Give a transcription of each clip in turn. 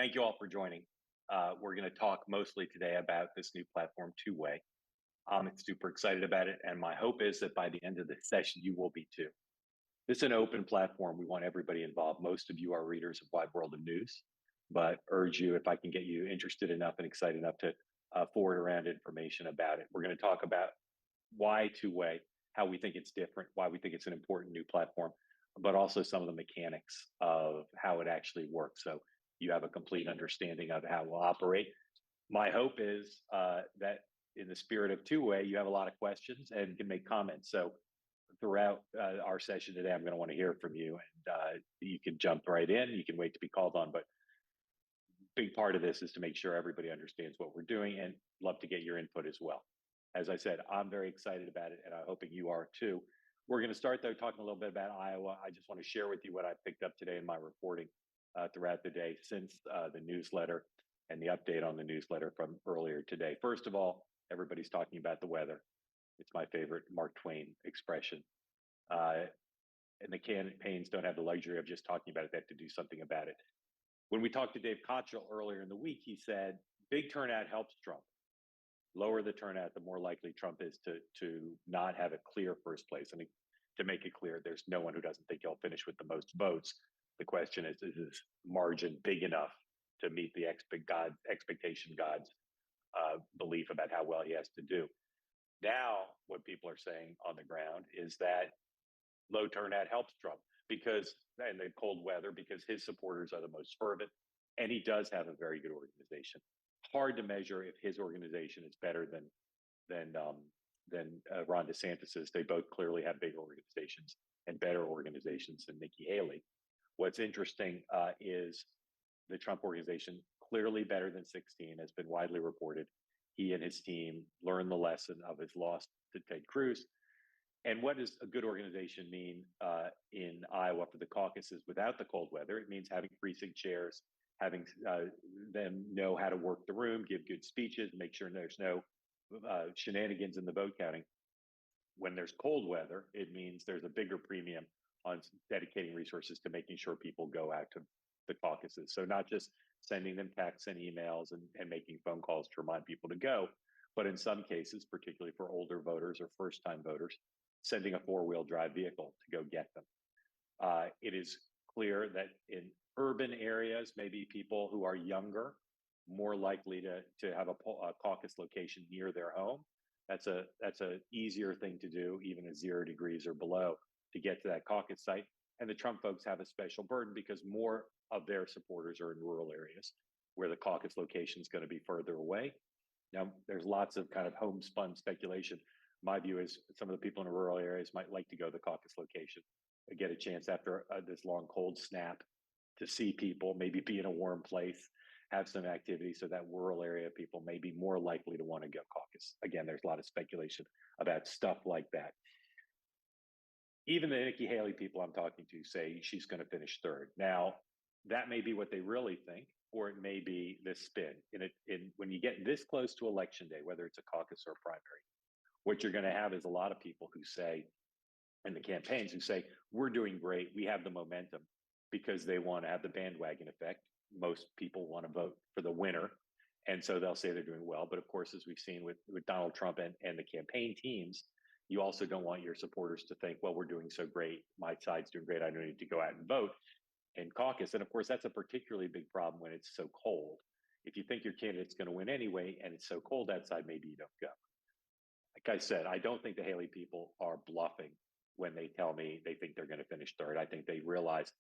Thank you all for joining. We're going to talk mostly today about this new platform, Two-Way. I'm super excited about it, and my hope is that by the end of the session, you will be too. This is an open platform. We want everybody involved. Most of you are readers of Wide World of News, but urge you, if I can get you interested enough and excited enough to forward around information about it. We're going to talk about why Two-Way, how we think it's different, why we think it's an important new platform, but also some of the mechanics of how it actually works. So you have a complete understanding of how it will operate. My hope is that in the spirit of Two-Way, you have a lot of questions and can make comments. So throughout our session today, I'm going to want to hear from you, and you can jump right in. You can wait to be called on, but big part of this is to make sure everybody understands what we're doing, and love to get your input as well. As I said, I'm very excited about it, and I'm hoping you are too. We're going to start, though, talking a little bit about Iowa. I just want to share with you what I picked up today in my reporting throughout the day since the newsletter and the update on the newsletter from earlier today. First of all, everybody's talking about the weather. It's my favorite Mark Twain expression. And the campaigns don't have the luxury of just talking about it. They have to do something about it. When we talked to Dave Kochel earlier in the week, he said, big turnout helps Trump. Lower the turnout, the more likely Trump is to not have a clear first place. And to make it clear, there's no one who doesn't think he'll finish with the most votes. The question is his margin big enough to meet the expectation God's belief about how well he has to do? Now, what people are saying on the ground is that low turnout helps Trump and the cold weather, because his supporters are the most fervent, and he does have a very good organization. Hard to measure if his organization is better than Ron DeSantis's. They both clearly have big organizations and better organizations than Nikki Haley. What's interesting is the Trump organization, clearly better than 16, has been widely reported. He and his team learned the lesson of his loss to Ted Cruz. And what does a good organization mean in Iowa for the caucuses without the cold weather? It means having precinct chairs, having them know how to work the room, give good speeches, make sure there's no shenanigans in the vote counting. When there's cold weather, it means there's a bigger premium on dedicating resources to making sure people go out to the caucuses. So not just sending them texts and emails and making phone calls to remind people to go, but in some cases, particularly for older voters or first-time voters, sending a four-wheel drive vehicle to go get them. It is clear that in urban areas, maybe people who are younger, more likely to have a caucus location near their home. That's a easier thing to do, even at 0 degrees or below, to get to that caucus site. And the Trump folks have a special burden because more of their supporters are in rural areas where the caucus location is going to be further away. Now, there's lots of kind of homespun speculation. My view is some of the people in rural areas might like to go to the caucus location, get a chance after this long cold snap to see people, maybe be in a warm place, have some activity, so that rural area people may be more likely to want to go caucus. Again, there's a lot of speculation about stuff like that. Even the Nikki Haley people I'm talking to say she's going to finish third. Now, that may be what they really think, or it may be this spin. When you get this close to election day, whether it's a caucus or a primary, what you're going to have is a lot of people who say, in the campaigns, who say, we're doing great, we have the momentum, because they want to have the bandwagon effect. Most people want to vote for the winner, and so they'll say they're doing well. But of course, as we've seen with Donald Trump and the campaign teams, you also don't want your supporters to think, well, we're doing so great, my side's doing great, I don't need to go out and vote and caucus. And of course, that's a particularly big problem when it's so cold. If you think your candidate's going to win anyway, and it's so cold outside, maybe you don't go. Like I said, I don't think the Haley people are bluffing when they tell me they think they're going to finish third. I think they realize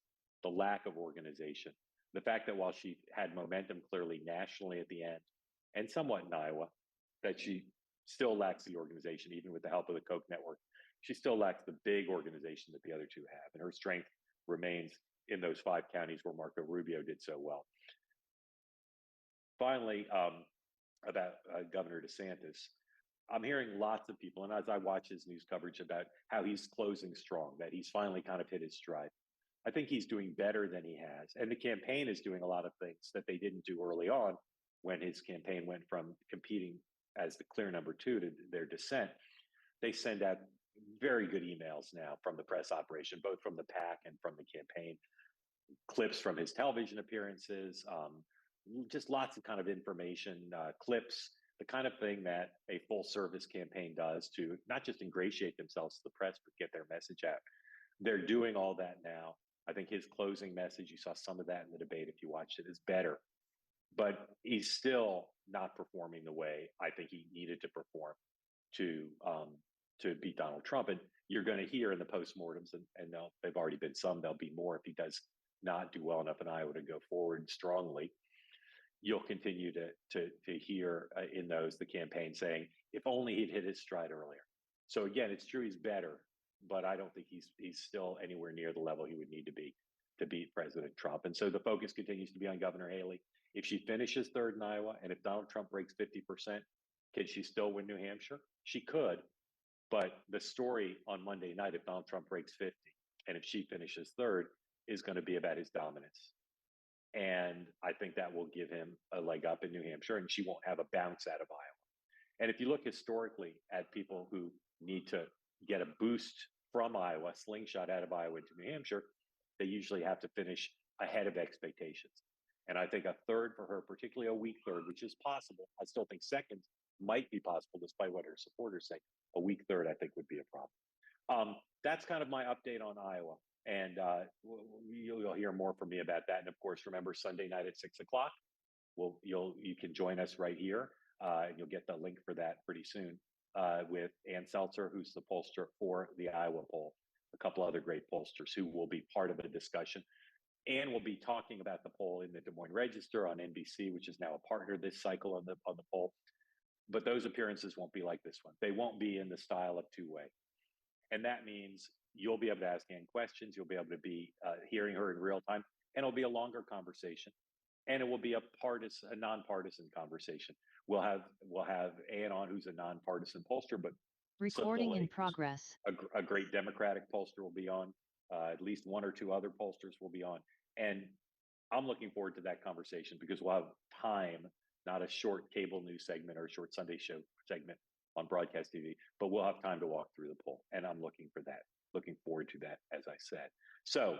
the lack of organization. The fact that while she had momentum clearly nationally at the end, and somewhat in Iowa, that she still lacks the organization, even with the help of the Koch network. She still lacks the big organization that the other two have. And her strength remains in those 5 counties where Marco Rubio did so well. Finally, about Governor DeSantis, I'm hearing lots of people, and as I watch his news coverage, about how he's closing strong, that he's finally kind of hit his stride. I think he's doing better than he has. And the campaign is doing a lot of things that they didn't do early on when his campaign went from competing as the clear number 2 to their descent. They send out very good emails now from the press operation, both from the PAC and from the campaign, clips from his television appearances, just lots of kind of information, clips, the kind of thing that a full service campaign does to not just ingratiate themselves to the press, but get their message out. They're doing all that now. I think his closing message, you saw some of that in the debate if you watched it, is better. But he's still not performing the way I think he needed to perform to beat Donald Trump. And you're going to hear in the postmortems, and they've already been some, there'll be more if he does not do well enough in Iowa to go forward strongly. You'll continue to hear in those the campaign saying, if only he'd hit his stride earlier. So again, it's true he's better, but I don't think he's still anywhere near the level he would need to be to beat President Trump. And so the focus continues to be on Governor Haley. If she finishes third in Iowa, and if Donald Trump breaks 50%, can she still win New Hampshire? She could, but the story on Monday night, if Donald Trump breaks 50, and if she finishes third, is going to be about his dominance. And I think that will give him a leg up in New Hampshire, and she won't have a bounce out of Iowa. And if you look historically at people who need to get a boost from Iowa, slingshot out of Iowa to New Hampshire, they usually have to finish ahead of expectations. And I think a third for her, particularly a weak third, which is possible. I still think second might be possible, despite what her supporters say. A weak third, I think, would be a problem. That's kind of my update on Iowa. And you'll hear more from me about that. And of course, remember Sunday night at 6 o'clock, you can join us right here. And you'll get the link for that pretty soon with Ann Seltzer, who's the pollster for the Iowa poll, a couple other great pollsters who will be part of the discussion. Ann will be talking about the poll in the Des Moines Register on NBC, which is now a partner this cycle on the poll. But those appearances won't be like this one. They won't be in the style of two-way. And that means you'll be able to ask Ann questions. You'll be able to be hearing her in real time, and it'll be a longer conversation. And it will be a nonpartisan conversation. We'll have Ann on, who's a nonpartisan pollster, but recording in progress. A great Democratic pollster will be on. At least one or two other pollsters will be on, and I'm looking forward to that conversation because we'll have time, not a short cable news segment or a short Sunday show segment on broadcast TV, but we'll have time to walk through the poll, and I'm looking forward to that, as I said. So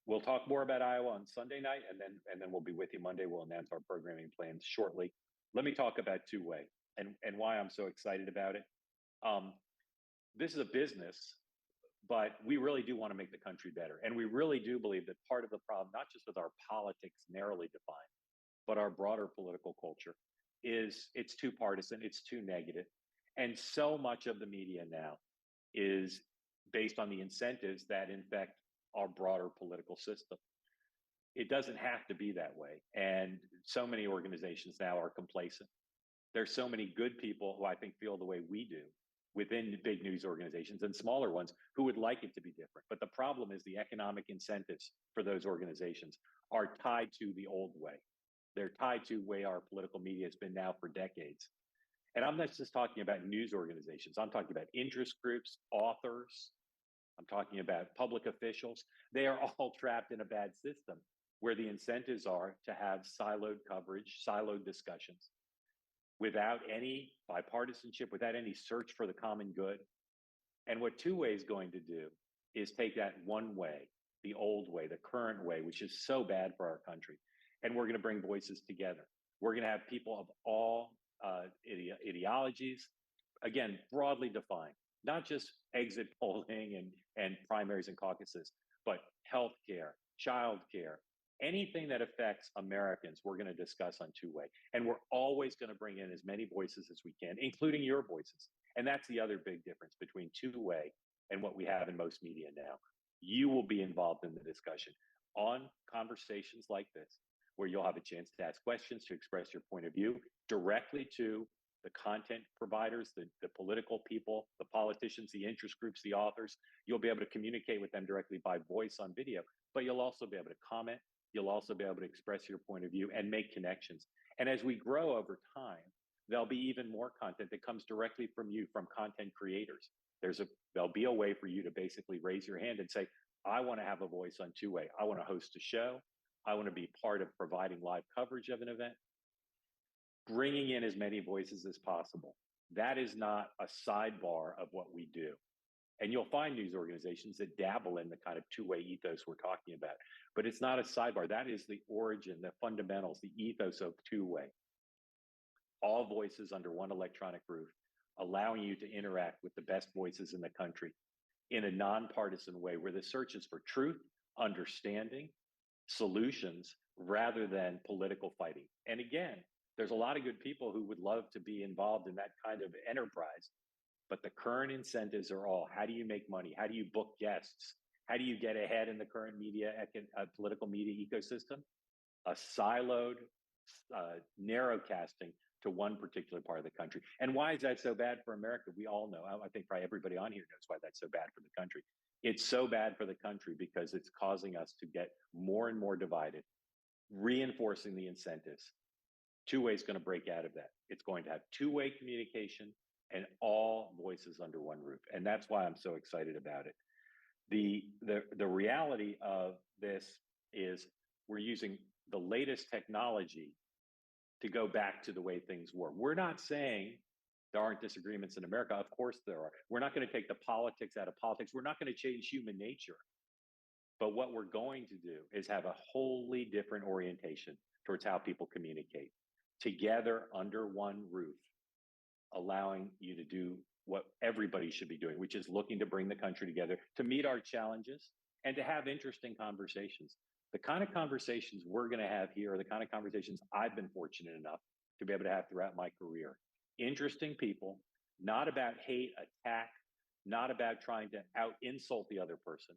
we'll talk more about Iowa on Sunday night, and then we'll be with you Monday. We'll announce our programming plans shortly. Let me talk about two-way and why I'm so excited about it. This is a business, but we really do want to make the country better. And we really do believe that part of the problem, not just with our politics narrowly defined, but our broader political culture, is it's too partisan, it's too negative. And so much of the media now is based on the incentives that infect our broader political system. It doesn't have to be that way. And so many organizations now are complacent. There's so many good people who I think feel the way we do within big news organizations and smaller ones who would like it to be different. But the problem is the economic incentives for those organizations are tied to the old way. They're tied to the way our political media has been now for decades. And I'm not just talking about news organizations. I'm talking about interest groups, authors. I'm talking about public officials. They are all trapped in a bad system where the incentives are to have siloed coverage, siloed discussions, without any bipartisanship, without any search for the common good. And what two-way is going to do is take that one way, the old way, the current way, which is so bad for our country, and we're going to bring voices together. We're going to have people of all ideologies, again, broadly defined, not just exit polling and primaries and caucuses, but healthcare, childcare, anything that affects Americans, we're going to discuss on two-way. And we're always going to bring in as many voices as we can, including your voices. And that's the other big difference between two-way and what we have in most media now. You will be involved in the discussion on conversations like this, where you'll have a chance to ask questions, to express your point of view directly to the content providers, the political people, the politicians, the interest groups, the authors. You'll be able to communicate with them directly by voice on video, but you'll also be able to comment. You'll also be able to express your point of view and make connections. And as we grow over time, there'll be even more content that comes directly from you, from content creators. There'll be a way for you to basically raise your hand and say, I want to have a voice on two-way. I want to host a show. I want to be part of providing live coverage of an event, bringing in as many voices as possible. That is not a sidebar of what we do. And you'll find news organizations that dabble in the kind of two-way ethos we're talking about. But it's not a sidebar. That is the origin, the fundamentals, the ethos of two-way. All voices under one electronic roof, allowing you to interact with the best voices in the country in a nonpartisan way where the search is for truth, understanding, solutions, rather than political fighting. And again, there's a lot of good people who would love to be involved in that kind of enterprise. But the current incentives are all, how do you make money? How do you book guests? How do you get ahead in the current media, political media ecosystem? A siloed, narrow casting to one particular part of the country. And why is that so bad for America? We all know. I think probably everybody on here knows why that's so bad for the country. It's so bad for the country because it's causing us to get more and more divided, reinforcing the incentives. Two-way is going to break out of that. It's going to have two-way communication and all voices under one roof. And that's why I'm so excited about it. The reality of this is we're using the latest technology to go back to the way things were. We're not saying there aren't disagreements in America. Of course there are. We're not going to take the politics out of politics. We're not going to change human nature. But what we're going to do is have a wholly different orientation towards how people communicate together under one roof, allowing you to do what everybody should be doing, which is looking to bring the country together to meet our challenges and to have interesting conversations. The kind of conversations we're going to have here are the kind of conversations I've been fortunate enough to be able to have throughout my career. Interesting people, not about hate, attack, not about trying to out insult the other person,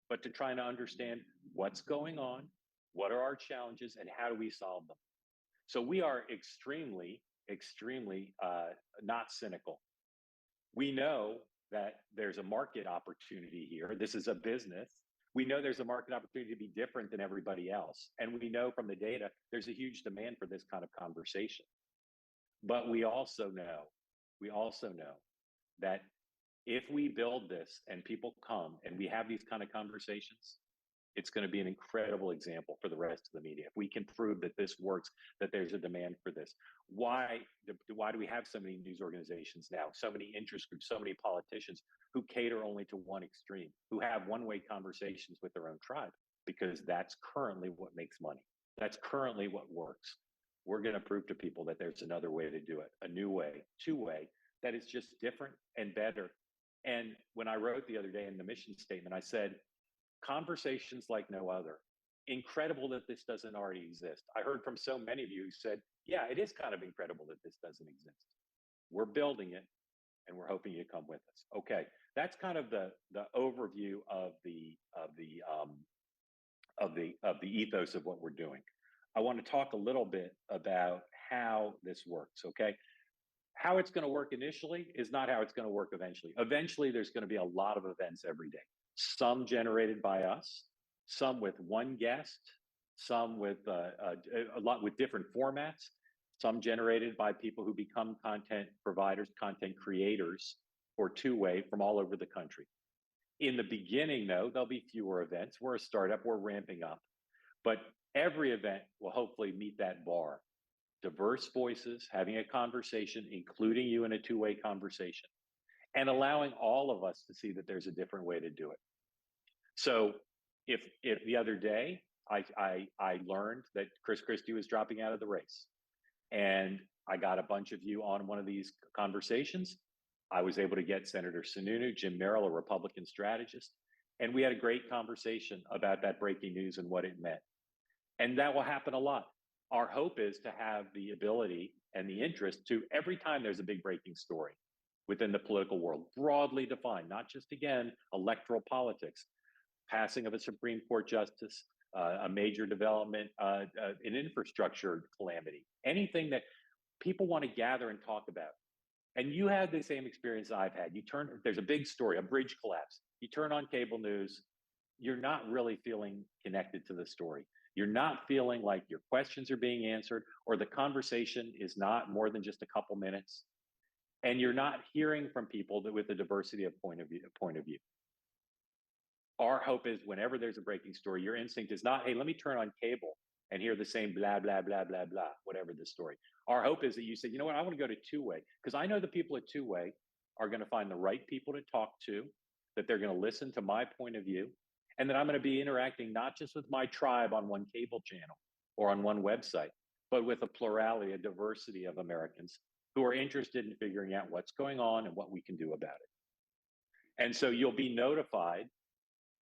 but to try to understand what's going on, what are our challenges, and how do we solve them. So we are extremely not cynical. We know that there's a market opportunity here. This is a business. We know there's a market opportunity to be different than everybody else. And we know from the data, there's a huge demand for this kind of conversation. But we also know that if we build this and people come and we have these kind of conversations, it's going to be an incredible example for the rest of the media. If we can prove that this works, that there's a demand for this. Why do we have so many news organizations now, so many interest groups, so many politicians who cater only to one extreme, who have one-way conversations with their own tribe? Because that's currently what makes money. That's currently what works. We're going to prove to people that there's another way to do it, a new way, two-way, that is just different and better. And when I wrote the other day in the mission statement, I said, conversations like no other. Incredible that this doesn't already exist. I heard from so many of you who said, yeah, it is kind of incredible that this doesn't exist. We're building it and we're hoping you come with us. Okay, that's kind of the overview of the ethos of what we're doing. I want to talk a little bit about how this works, okay? How it's going to work initially is not how it's going to work eventually. Eventually, there's going to be a lot of events every day. Some generated by us, some with one guest, some with a lot with different formats, some generated by people who become content providers, content creators for two-way from all over the country. In the beginning, though, there'll be fewer events. We're a startup, we're ramping up, but every event will hopefully meet that bar. Diverse voices, having a conversation, including you in a two-way conversation, and allowing all of us to see that there's a different way to do it. So if the other day I learned that Chris Christie was dropping out of the race, and I got a bunch of you on one of these conversations, I was able to get Senator Sununu, Jim Merrill, a Republican strategist, and we had a great conversation about that breaking news and what it meant. And that will happen a lot. Our hope is to have the ability and the interest to, every time there's a big breaking story within the political world, broadly defined, not just, again, electoral politics, passing of a Supreme Court justice, a major development, an infrastructure calamity, anything that people want to gather and talk about. And you had the same experience I've had. There's a big story, a bridge collapse. You turn on cable news, you're not really feeling connected to the story. You're not feeling like your questions are being answered, or the conversation is not more than just a couple minutes. And you're not hearing from people with a diversity of point of view. Our hope is whenever there's a breaking story, your instinct is not, hey, let me turn on cable and hear the same blah, blah, blah, blah, blah, whatever the story. Our hope is that you say, you know what, I want to go to two-way, because I know the people at two-way are going to find the right people to talk to. that they're going to listen to my point of view, and that I'm going to be interacting not just with my tribe on one cable channel or on one website, but with a plurality, a diversity of Americans who are interested in figuring out what's going on and what we can do about it. And so you'll be notified.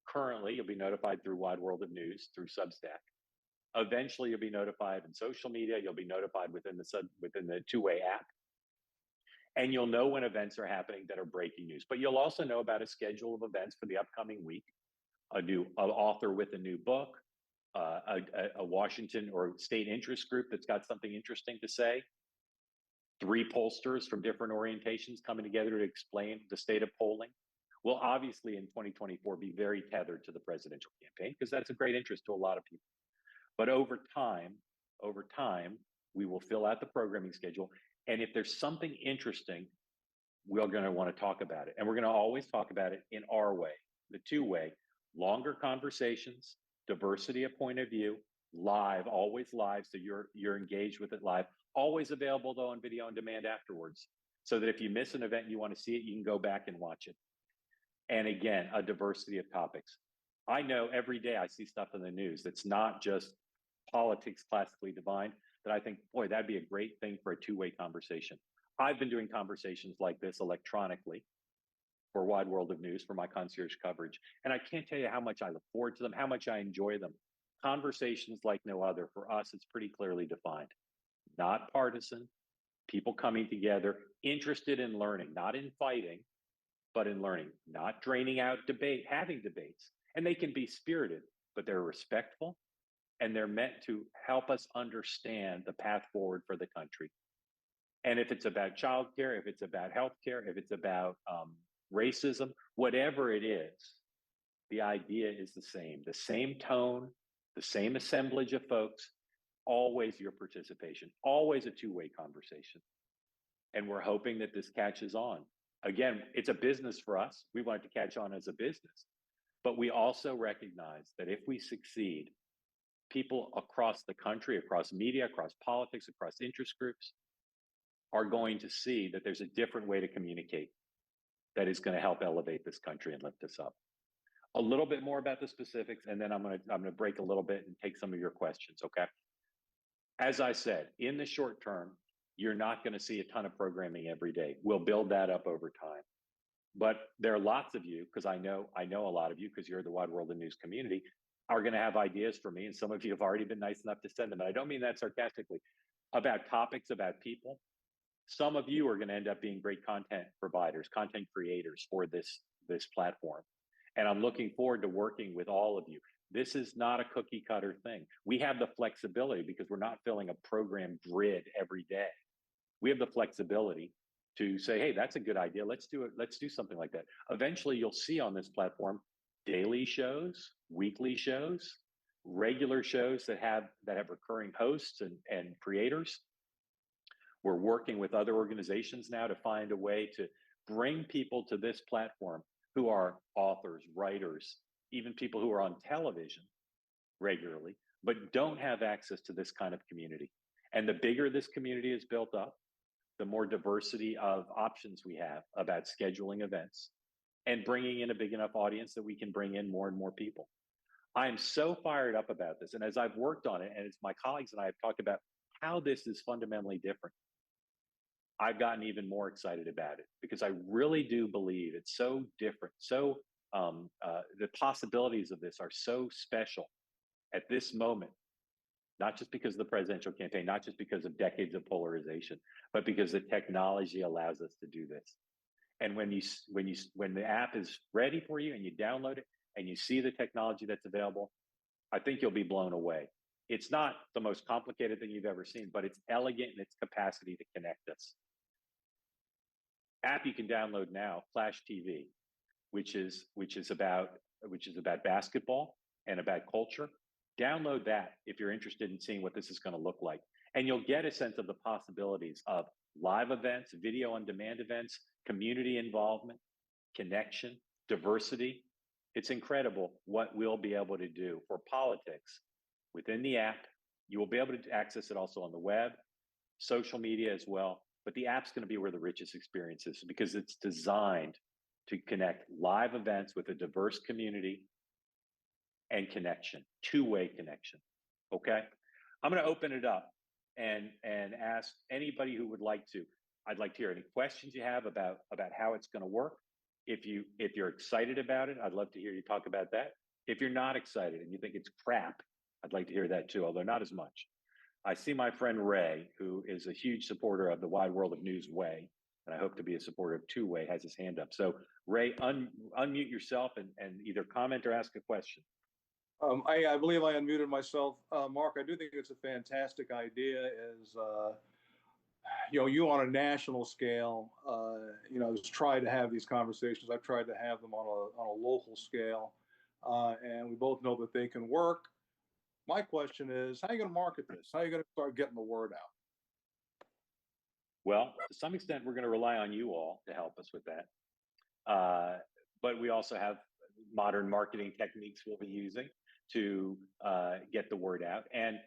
Currently, you'll be notified through Wide World of News, through Substack. Eventually, you'll be notified in social media. You'll be notified within the two-way app, and you'll know when events are happening that are breaking news. But you'll also know about a schedule of events for the upcoming week, an author with a new book, a Washington or state interest group that's got something interesting to say, 3 pollsters from different orientations coming together to explain the state of polling. Will obviously in 2024 be very tethered to the presidential campaign because that's a great interest to a lot of people. But over time, we will fill out the programming schedule. And if there's something interesting, we're going to want to talk about it. And we're going to always talk about it in our way, the two-way, longer conversations, diversity of point of view, live, always live. So you're engaged with it live, always available though on video on demand afterwards. So that if you miss an event and you want to see it, you can go back and watch it. And again, a diversity of topics. I know every day I see stuff in the news that's not just politics classically defined, that I think, boy, that'd be a great thing for a two-way conversation. I've been doing conversations like this electronically for Wide World of News, for my concierge coverage. And I can't tell you how much I look forward to them, how much I enjoy them. Conversations like no other. For us, it's pretty clearly defined. Not partisan, people coming together, interested in learning, not in fighting, but in learning, not draining out debate, having debates. And they can be spirited, but they're respectful, and they're meant to help us understand the path forward for the country. And if it's about childcare, if it's about healthcare, if it's about racism, whatever it is, the idea is the same tone, the same assemblage of folks, always your participation, always a two-way conversation. And we're hoping that this catches on. Again, it's a business for us. We want it to catch on as a business. But we also recognize that if we succeed, people across the country, across media, across politics, across interest groups are going to see that there's a different way to communicate that is going to help elevate this country and lift us up. A little bit more about the specifics, and then I'm going to break a little bit and take some of your questions, okay? As I said, in the short term, you're not going to see a ton of programming every day. We'll build that up over time. But there are lots of you, because I know a lot of you, because you're the Wide World of News community, are going to have ideas for me. And some of you have already been nice enough to send them. And I don't mean that sarcastically, about topics, about people. Some of you are going to end up being great content providers, content creators for this platform. And I'm looking forward to working with all of you. This is not a cookie cutter thing. We have the flexibility because we're not filling a program grid every day. We have the flexibility to say, hey, that's a good idea. Let's do it. Let's do something like that. Eventually, you'll see on this platform daily shows, weekly shows, regular shows that have recurring hosts and creators. We're working with other organizations now to find a way to bring people to this platform who are authors, writers, even people who are on television regularly, but don't have access to this kind of community. And the bigger this community is built up, the more diversity of options we have about scheduling events and bringing in a big enough audience that we can bring in more and more people. I am so fired up about this. And as I've worked on it, and as my colleagues and I have talked about how this is fundamentally different, I've gotten even more excited about it because I really do believe it's so different. So the possibilities of this are so special at this moment, not just because of the presidential campaign, not just because of decades of polarization, but because the technology allows us to do this. And when the app is ready for you and you download it and you see the technology that's available, I think you'll be blown away. It's not the most complicated thing you've ever seen, but it's elegant in its capacity to connect us. App you can download now, Flash TV, which is about basketball and about culture. Download that if you're interested in seeing what this is going to look like. And you'll get a sense of the possibilities of live events, video on demand events, community involvement, connection, diversity. It's incredible what we'll be able to do for politics within the app. You will be able to access it also on the web, social media as well. But the app's going to be where the richest experience is because it's designed to connect live events with a diverse community and connection, two-way connection. Okay, I'm going to open it up and ask anybody who would like to. I'd like to hear any questions you have about how it's going to work. If you're excited about it, I'd love to hear you talk about that. If you're not excited and you think it's crap, I'd like to hear that too, although not as much. I see my friend Ray, who is a huge supporter of the Wide World of News Way, and I hope to be a supporter of Two Way, has his hand up. So Ray, unmute yourself and either comment or ask a question. I believe I unmuted myself. Mark, I do think it's a fantastic idea as, you on a national scale, has tried to have these conversations. I've tried to have them on a local scale, and we both know that they can work. My question is, how are you going to market this? How are you going to start getting the word out? Well, to some extent, we're going to rely on you all to help us with that. But we also have modern marketing techniques we'll be using to get the word out. And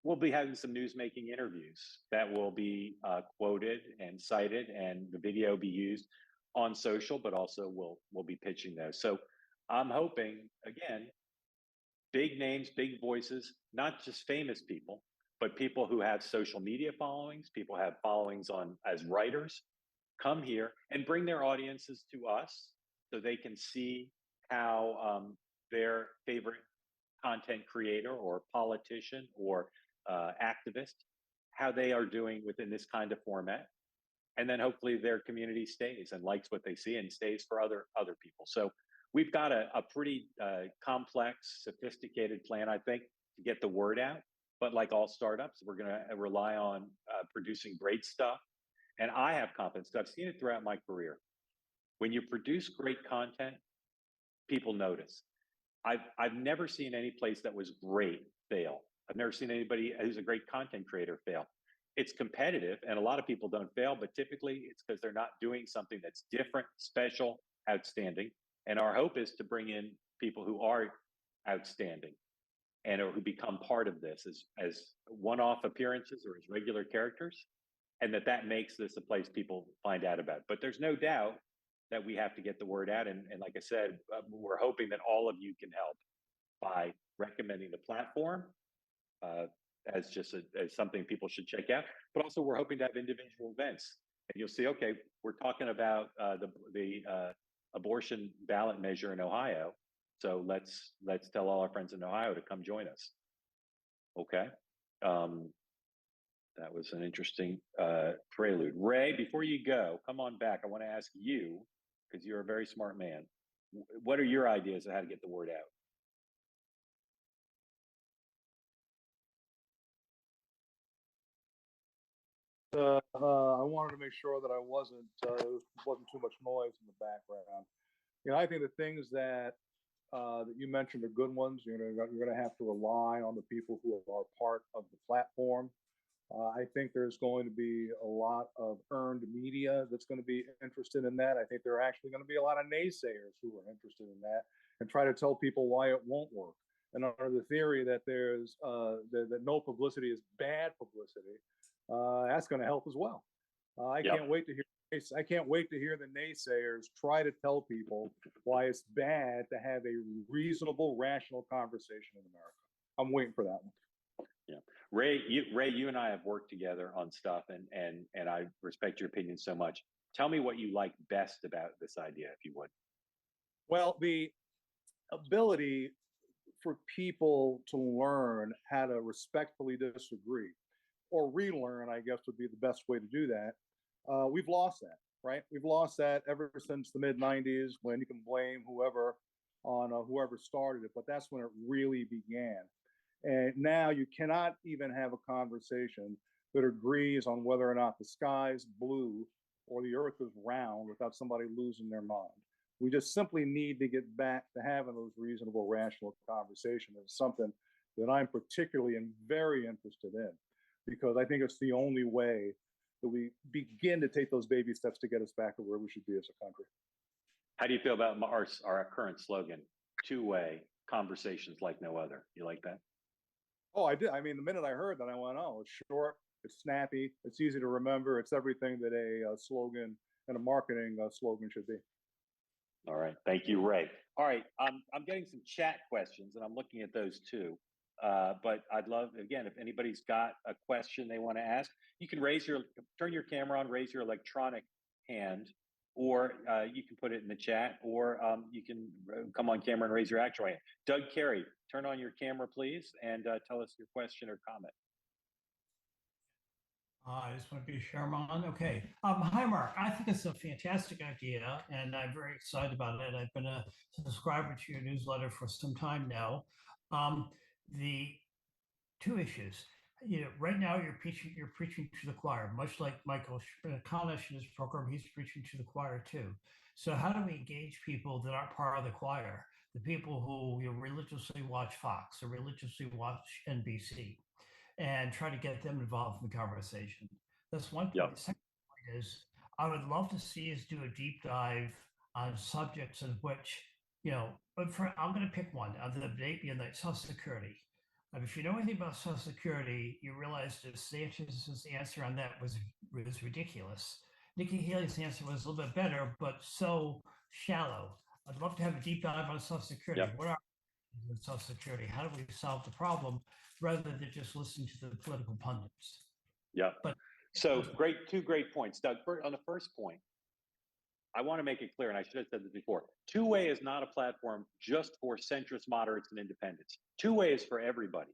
we'll be having some news-making interviews that will be quoted and cited, and the video be used on social, but also we'll be pitching those. So I'm hoping, again, big names, big voices, not just famous people, but people who have social media followings, people have followings as writers, come here and bring their audiences to us so they can see how their favorite content creator or politician or activist, how they are doing within this kind of format. And then hopefully their community stays and likes what they see and stays for other people. So we've got a pretty complex, sophisticated plan, I think, to get the word out. But like all startups, we're going to rely on producing great stuff. And I have confidence, because I've seen it throughout my career. When you produce great content, people notice. I've never seen any place that was great fail. I've never seen anybody who's a great content creator fail. It's competitive, and a lot of people don't fail, but typically it's because they're not doing something that's different, special, outstanding. And our hope is to bring in people who are outstanding and who become part of this as one-off appearances or as regular characters, and that makes this a place people find out about. But there's no doubt that we have to get the word out. And like I said, we're hoping that all of you can help by recommending the platform as just as something people should check out. But also we're hoping to have individual events. And you'll see, okay, we're talking about the abortion ballot measure in Ohio. So let's tell all our friends in Ohio to come join us. Okay. That was an interesting prelude. Ray, before you go, come on back. I want to ask you, because you're a very smart man, what are your ideas of how to get the word out? I wanted to make sure that I wasn't too much noise in the background. I think the things that you mentioned are good ones. You're going to have to rely on the people who are part of the platform. I think there's going to be a lot of earned media that's going to be interested in that. I think there are actually going to be a lot of naysayers who are interested in that and try to tell people why it won't work. And under the theory that that no publicity is bad publicity, that's going to help as well. I can't wait to hear. I can't wait to hear the naysayers try to tell people why it's bad to have a reasonable, rational conversation in America. I'm waiting for that one. Yeah, Ray, you and I have worked together on stuff, and I respect your opinion so much. Tell me what you like best about this idea, if you would. Well, the ability for people to learn how to respectfully disagree, or relearn, I guess would be the best way to do that. We've lost that, right? We've lost that ever since the mid 90s, when you can blame whoever on whoever started it, but that's when it really began. And now you cannot even have a conversation that agrees on whether or not the sky's blue or the earth is round without somebody losing their mind. We just simply need to get back to having those reasonable, rational conversations. It's something that I'm particularly and very interested in, because I think it's the only way that we begin to take those baby steps to get us back to where we should be as a country. How do you feel about our current slogan, two-way conversations like no other? You like that? Oh, I did. I mean, the minute I heard that, I went, oh, it's short, it's snappy, it's easy to remember. It's everything that a slogan and a marketing slogan should be. All right. Thank you, Ray. All right. I'm getting some chat questions and I'm looking at those too. But I'd love, again, if anybody's got a question they want to ask, you can turn your camera on, raise your electronic hand, or you can put it in the chat, or you can come on camera and raise your actual hand. Doug Carey, turn on your camera, please, and tell us your question or comment. This might be Sherman. Okay. Hi, Mark. I think it's a fantastic idea, and I'm very excited about it. I've been a subscriber to your newsletter for some time now. The two issues. Right now you're preaching to the choir, much like Michael Konish in his program. He's preaching to the choir too. So how do we engage people that aren't part of the choir? The people who religiously watch Fox or religiously watch NBC, and try to get them involved in the conversation. That's one point. Yep. The second point is, I would love to see us do a deep dive on subjects in which, I'm going to pick one on the debate being like Social Security. If you know anything about Social Security, you realize that DeSantis' answer on that was ridiculous. Nikki Haley's answer was a little bit better, but so shallow. I'd love to have a deep dive on Social Security. Yep. What are with Social Security? How do we solve the problem rather than just listening to the political pundits? Yeah. But so two great points, Doug. On the first point, I want to make it clear, and I should have said this before. Two-way is not a platform just for centrist, moderates, and independents. Two-way is for everybody.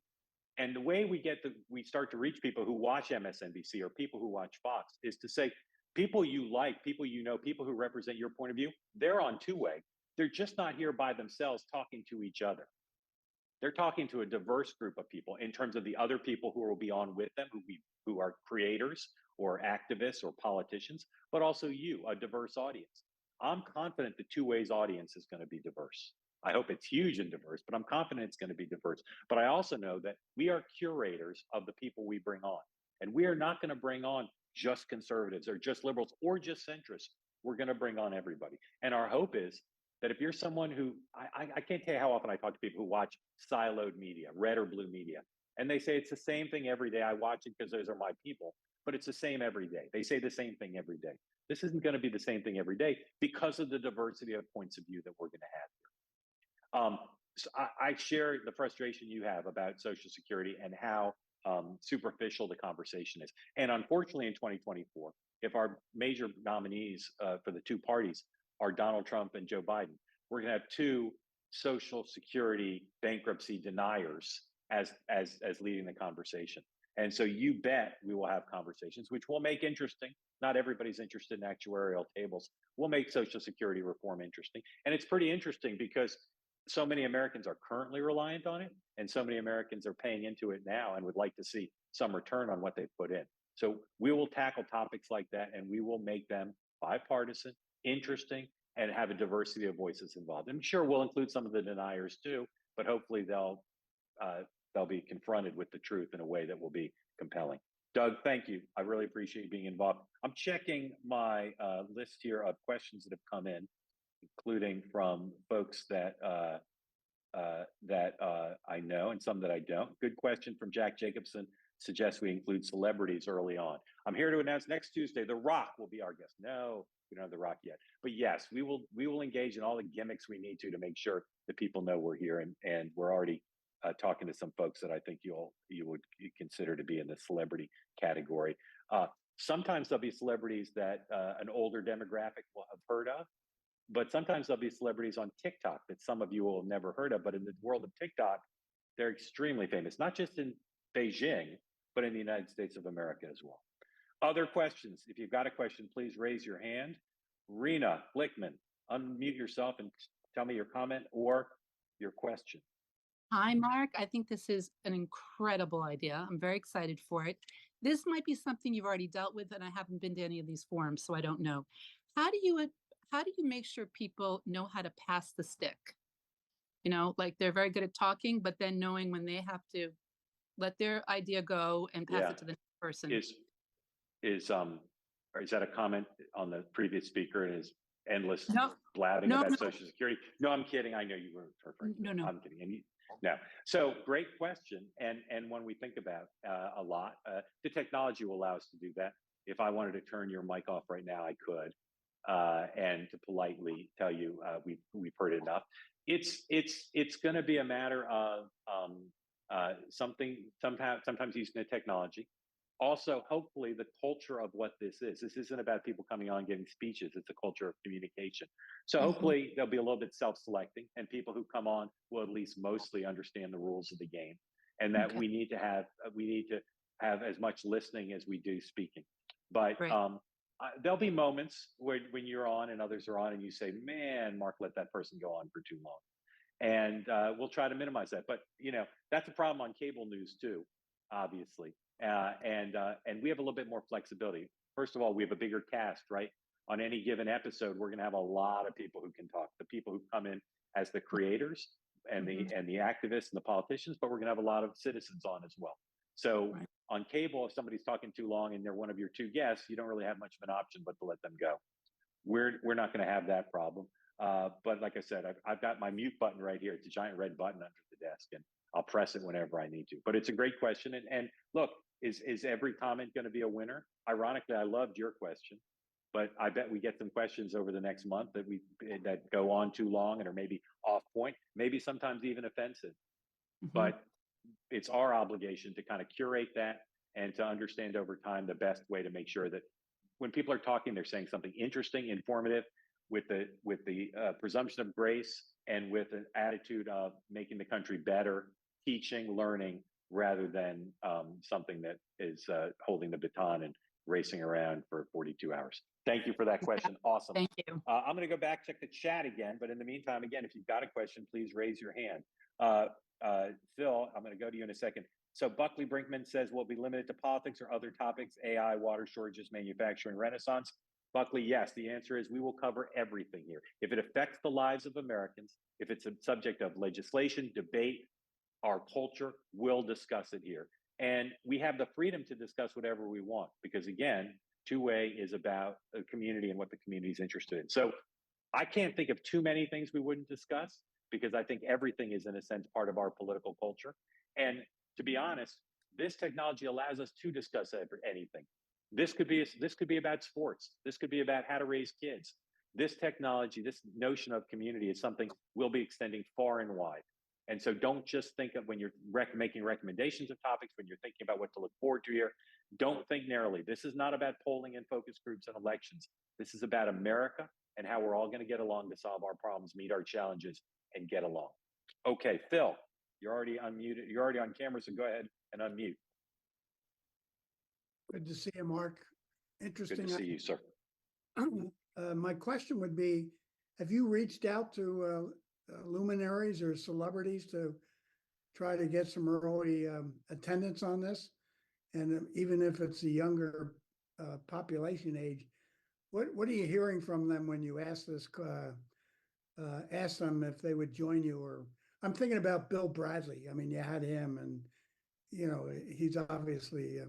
And the way we start to reach people who watch MSNBC or people who watch Fox is to say, people you like, people you know, people who represent your point of view, they're on two-way. They're just not here by themselves talking to each other. They're talking to a diverse group of people in terms of the other people who will be on with them, who are creators or activists or politicians, but also you, a diverse audience. I'm confident the Two Ways audience is going to be diverse. I hope it's huge and diverse, but I'm confident it's going to be diverse. But I also know that we are curators of the people we bring on. And we are not going to bring on just conservatives or just liberals or just centrists. We're going to bring on everybody. And our hope is that if you're someone who, I can't tell you how often I talk to people who watch siloed media, red or blue media, and they say it's the same thing every day. I watch it because those are my people, but it's the same every day. They say the same thing every day. This isn't going to be the same thing every day because of the diversity of points of view that we're going to have here. So I share the frustration you have about Social Security and how superficial the conversation is. And unfortunately, in 2024, if our major nominees for the two parties are Donald Trump and Joe Biden, we're going to have two Social Security bankruptcy deniers as leading the conversation. And so you bet we will have conversations, which will make interesting. Not everybody's interested in actuarial tables. We'll make Social Security reform interesting. And it's pretty interesting because so many Americans are currently reliant on it, and so many Americans are paying into it now and would like to see some return on what they've put in. So we will tackle topics like that, and we will make them bipartisan, interesting, and have a diversity of voices involved. I'm sure we'll include some of the deniers too, but hopefully they'll be confronted with the truth in a way that will be compelling. Doug, thank you. I really appreciate you being involved. I'm checking my list here of questions that have come in, including from folks that I know and some that I don't. Good question from Jack Jacobson. Suggests we include celebrities early on. I'm here to announce next Tuesday, The Rock will be our guest. No, we don't have The Rock yet. But yes, we will engage in all the gimmicks we need to make sure that people know we're here. And we're already talking to some folks that I think you would consider to be in the celebrity category. Sometimes there'll be celebrities that an older demographic will have heard of, but sometimes there'll be celebrities on TikTok that some of you will have never heard of. But in the world of TikTok, they're extremely famous, not just in Beijing, but in the United States of America as well. Other questions? If you've got a question, please raise your hand. Rena Blickman, unmute yourself and tell me your comment or your question. Hi, Mark. I think this is an incredible idea. I'm very excited for it. This might be something you've already dealt with, and I haven't been to any of these forums, so I don't know. How do you make sure people know how to pass the stick? Like they're very good at talking, but then knowing when they have to let their idea go and pass it to the next person. Is that a comment on the previous speaker and his endless blabbing No. about Social Security? No, I'm kidding. I know you were referring to No. I'm kidding. No. So great question. And when we think about a lot, the technology will allow us to do that. If I wanted to turn your mic off right now, I could. and to politely tell you we've heard enough. It's going to be a matter of sometimes using the technology. Also, hopefully, the culture of what this is. This isn't about people coming on giving speeches. It's a culture of communication. So hopefully, there'll be a little bit self-selecting, and people who come on will at least mostly understand the rules of the game, and that we need to have as much listening as we do speaking. But there'll be moments where when you're on and others are on, and you say, "Man, Mark let that person go on for too long," and we'll try to minimize that. But that's a problem on cable news too, obviously. And we have a little bit more flexibility. First of all, we have a bigger cast, right? On any given episode, we're going to have a lot of people who can talk. The people who come in as the creators and the activists and the politicians, but we're going to have a lot of citizens on as well. So on cable, if somebody's talking too long and they're one of your two guests, you don't really have much of an option but to let them go. We're not going to have that problem. But like I said, I've got my mute button right here. It's a giant red button under the desk, and I'll press it whenever I need to. But it's a great question. And look, is every comment going to be a winner? Ironically, I loved your question, but I bet we get some questions over the next month that go on too long and are maybe off point, maybe sometimes even offensive. But it's our obligation to kind of curate that and to understand over time the best way to make sure that when people are talking, they're saying something interesting, informative, with the presumption of grace and with an attitude of making the country better, teaching, learning, rather than something that is holding the baton and racing around for 42 hours. Thank you for that question. Awesome. Thank you. I'm going to go back, check the chat again. But in the meantime, again, if you've got a question, please raise your hand. Phil, I'm going to go to you in a second. So Buckley Brinkman says, will it be limited to politics or other topics, AI, water shortages, manufacturing, renaissance? Buckley, yes. The answer is we will cover everything here. If it affects the lives of Americans, if it's a subject of legislation, debate, our culture, we'll discuss it here. And we have the freedom to discuss whatever we want, because again, two-way is about a community and what the community is interested in. So I can't think of too many things we wouldn't discuss, because I think everything is in a sense part of our political culture. And to be honest, this technology allows us to discuss anything. This could be about sports. This could be about how to raise kids. This technology, this notion of community is something we'll be extending far and wide. And so don't just think of when you're making recommendations of topics, when you're thinking about what to look forward to here, don't think narrowly. This is not about polling and focus groups and elections. This is about America and how we're all going to get along to solve our problems, meet our challenges, and get along. Okay, Phil, you're already unmuted. You're already on camera, so go ahead and unmute. Good to see you, Mark. Interesting. Good to see you, sir. My question would be, have you reached out to luminaries or celebrities to try to get some early attendance on this? And even if it's a younger population age, what are you hearing from them when you ask this? Ask them if they would join you? Or I'm thinking about Bill Bradley. I mean, you had him, and he's obviously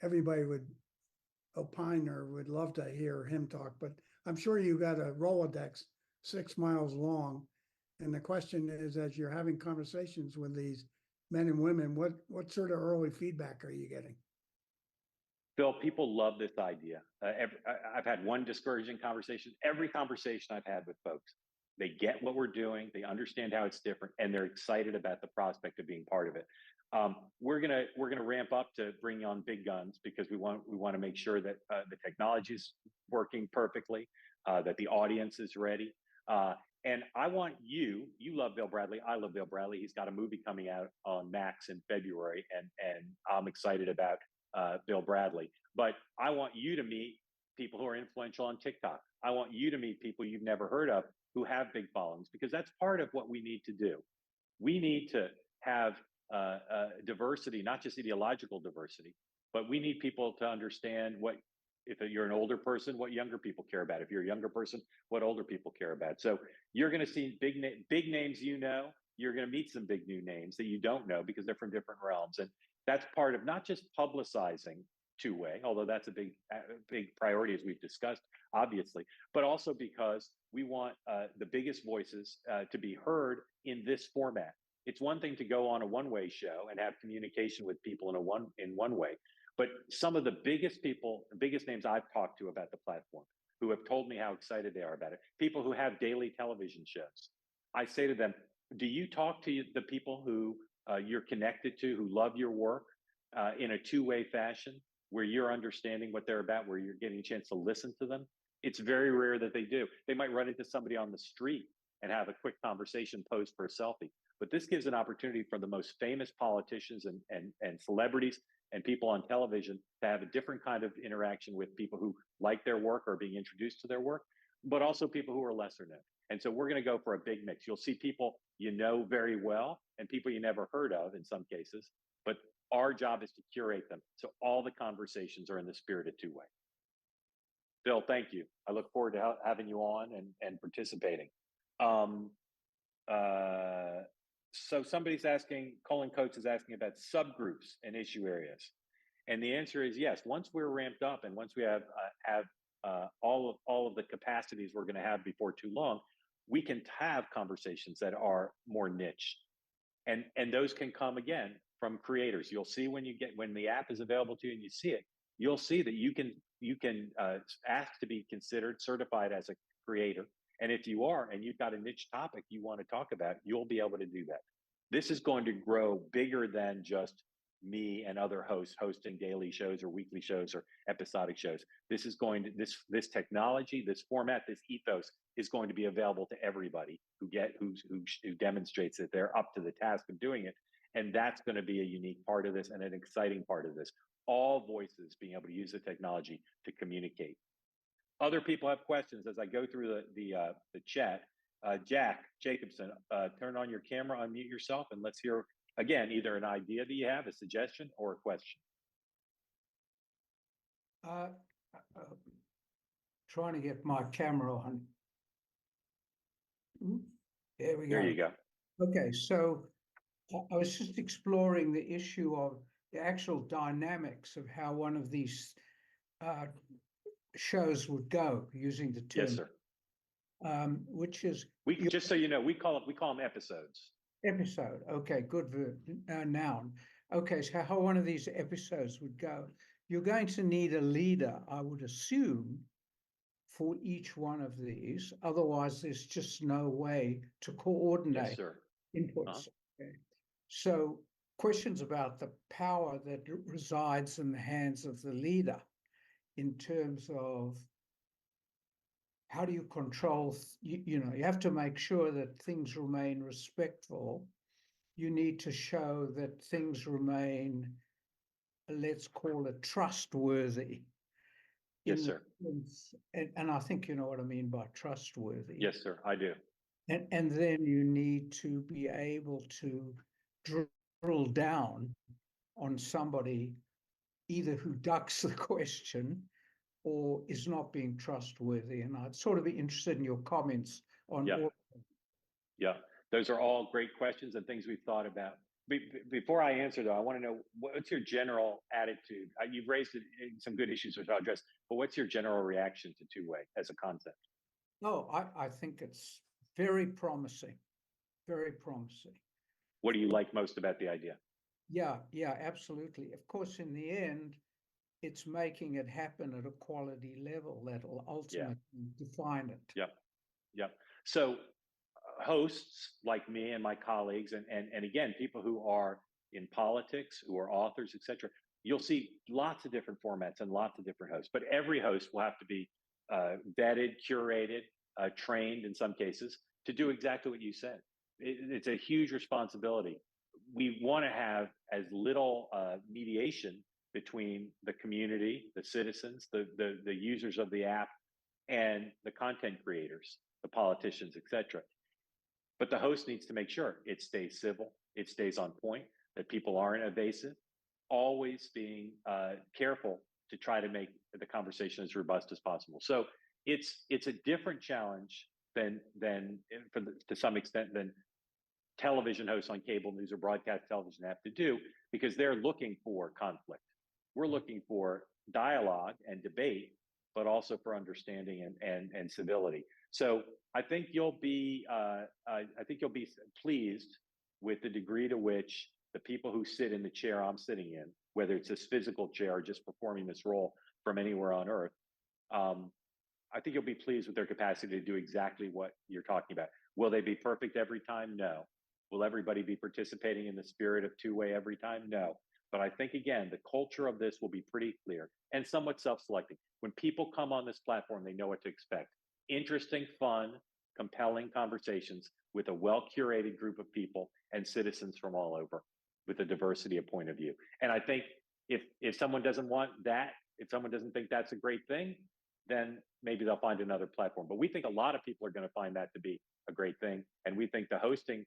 everybody would opine or would love to hear him talk. But I'm sure you got a Rolodex 6 miles long. And the question is, as you're having conversations with these men and women, what sort of early feedback are you getting? Phil, people love this idea. I've had one discouraging conversation. Every conversation I've had with folks, they get what we're doing, they understand how it's different, and they're excited about the prospect of being part of it. We're gonna ramp up to bring on big guns, because we want to make sure that the technology is working perfectly, that the audience is ready. And I want you love Bill Bradley. I love Bill Bradley. He's got a movie coming out on Max in February, and I'm excited about Bill Bradley. But I want you to meet people who are influential on TikTok. I want you to meet people you've never heard of who have big followings, because that's part of what we need to do. We need to have diversity, not just ideological diversity, but we need people to understand if you're an older person, what younger people care about. If you're a younger person, what older people care about. So you're going to see big names, you're going to meet some big new names that you don't know, because they're from different realms. And that's part of not just publicizing two-way, although that's a big priority, as we've discussed, obviously, but also because we want the biggest voices to be heard in this format. It's one thing to go on a one-way show and have communication with people in one way, but some of the biggest names I've talked to about the platform, who have told me how excited they are about it. People who have daily television shows. I say to them, do you talk to the people who you're connected to, who love your work in a two-way fashion, where you're understanding what they're about, where you're getting a chance to listen to them? It's very rare that they do. They might run into somebody on the street and have a quick conversation, pose for a selfie. But this gives an opportunity for the most famous politicians and celebrities and people on television to have a different kind of interaction with people who like their work or being introduced to their work, but also people who are lesser known. And so we're going to go for a big mix. You'll see people you know very well and people you never heard of in some cases, but our job is to curate them. So all the conversations are in the spirit of two-way. Bill, thank you. I look forward to having you on and participating. So somebody's asking, Colin Coates is asking about subgroups and issue areas. And the answer is yes. Once we're ramped up and once we have all of the capacities we're going to have before too long, we can have conversations that are more niche. And those can come again from creators. You'll see when the app is available to you and you see it, you'll see that you can ask to be considered certified as a creator. And if you are, and you've got a niche topic you want to talk about, you'll be able to do that. This is going to grow bigger than just me and other hosts hosting daily shows or weekly shows or episodic shows. This is going to, this technology, this format, this ethos is going to be available to everybody who demonstrates that they're up to the task of doing it. And that's going to be a unique part of this and an exciting part of this. All voices being able to use the technology to communicate. Other people have questions as I go through the chat. Jack Jacobson, turn on your camera, unmute yourself, and let's hear, again, either an idea that you have, a suggestion, or a question. Trying to get my camera on. There we go. There you go. Okay, so I was just exploring the issue of the actual dynamics of how one of these shows would go, using the term. Yes, sir. Which is Just so you know, we call them episodes. episode. Okay, good noun. Okay, so how one of these episodes would go. You're going to need a leader, I would assume, for each one of these. Otherwise, there's just no way to coordinate Yes, sir. inputs. Okay. So questions about the power that resides in the hands of the leader in terms of how do you control, you know, you have to make sure that things remain respectful. You need to show that things remain, let's call it, trustworthy. Yes, sir. And I think you know what I mean by trustworthy. Yes, sir, I do. And then you need to be able to drill down on somebody either who ducks the question or is not being trustworthy. And I'd sort of be interested in your comments on Yeah. all. Yeah, those are all great questions and things we've thought about. Before I answer, though, I want to know what's your general attitude? You've raised some good issues which I'll address, but what's your general reaction to two-way as a concept? No, I think it's very promising, very promising. What do you like most about the idea? Yeah, absolutely. Of course, in the end, it's making it happen at a quality level that'll ultimately define it. Yep. So hosts like me and my colleagues, and again, people who are in politics, who are authors, etc., you'll see lots of different formats and lots of different hosts, but every host will have to be vetted, curated, trained in some cases to do exactly what you said. It's a huge responsibility. We want to have as little mediation between the community, the citizens, the users of the app, and the content creators, the politicians, etc. But the host needs to make sure it stays civil, it stays on point, that people aren't evasive, always being careful to try to make the conversation as robust as possible. So it's a different challenge than to some extent than television hosts on cable news or broadcast television have to do, because they're looking for conflict. We're looking for dialogue and debate, but also for understanding and civility. So I think you'll be pleased with the degree to which the people who sit in the chair I'm sitting in, whether it's this physical chair or just performing this role from anywhere on earth, I think you'll be pleased with their capacity to do exactly what you're talking about. Will they be perfect every time? No. Will everybody be participating in the spirit of two-way every time? No. But I think, again, the culture of this will be pretty clear and somewhat self-selecting. When people come on this platform, they know what to expect. Interesting, fun, compelling conversations with a well-curated group of people and citizens from all over with a diversity of point of view. And I think if someone doesn't want that, if someone doesn't think that's a great thing, then maybe they'll find another platform. But we think a lot of people are going to find that to be a great thing. And we think the hosting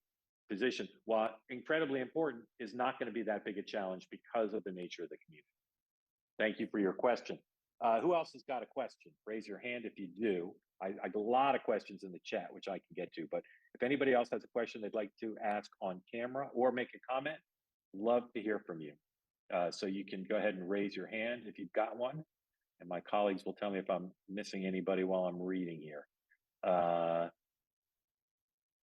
position, while incredibly important, is not going to be that big a challenge because of the nature of the community. Thank you for your question. Who else has got a question? Raise your hand if you do. I got a lot of questions in the chat, which I can get to. But if anybody else has a question they'd like to ask on camera or make a comment, love to hear from you. So you can go ahead and raise your hand if you've got one. And my colleagues will tell me if I'm missing anybody while I'm reading here.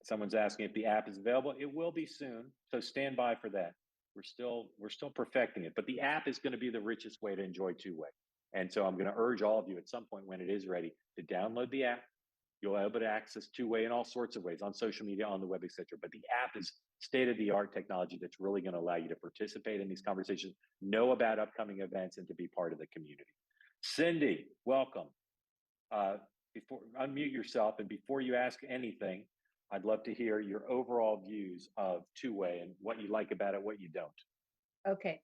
Someone's asking if the app is available. It will be soon, so stand by for that. We're still perfecting it, but the app is going to be the richest way to enjoy two-way. And so I'm going to urge all of you at some point when it is ready to download the app. You'll be able to access two-way in all sorts of ways, on social media, on the web, etc. But the app is state-of-the-art technology that's really going to allow you to participate in these conversations, know about upcoming events, and to be part of the community. Cindy, welcome. Before unmute yourself, and before you ask anything, I'd love to hear your overall views of two-way and what you like about it, what you don't. Okay.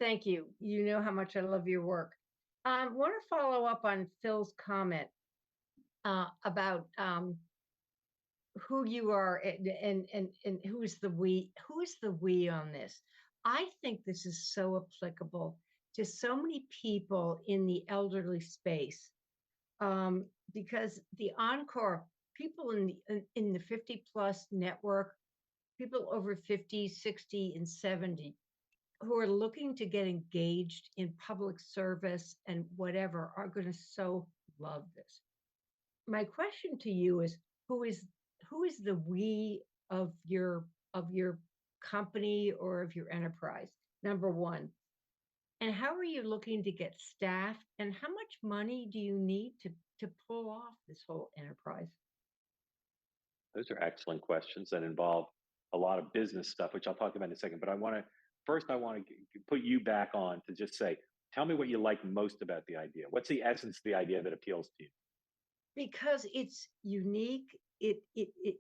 Thank you. You know how much I love your work. Want to follow up on Phil's comment about who you are and who is the we on this. I think this is so applicable to so many people in the elderly space, because the Encore people in the 50 plus network, people over 50, 60, and 70 who are looking to get engaged in public service and whatever are going to so love this. My question to you is, who is the we of your company or of your enterprise? Number one. And how are you looking to get staffed, and how much money do you need to pull off this whole enterprise? Those are excellent questions that involve a lot of business stuff, which I'll talk about in a second. But I want to put you back on to just say, tell me what you like most about the idea. What's the essence of the idea that appeals to you? Because it's unique. It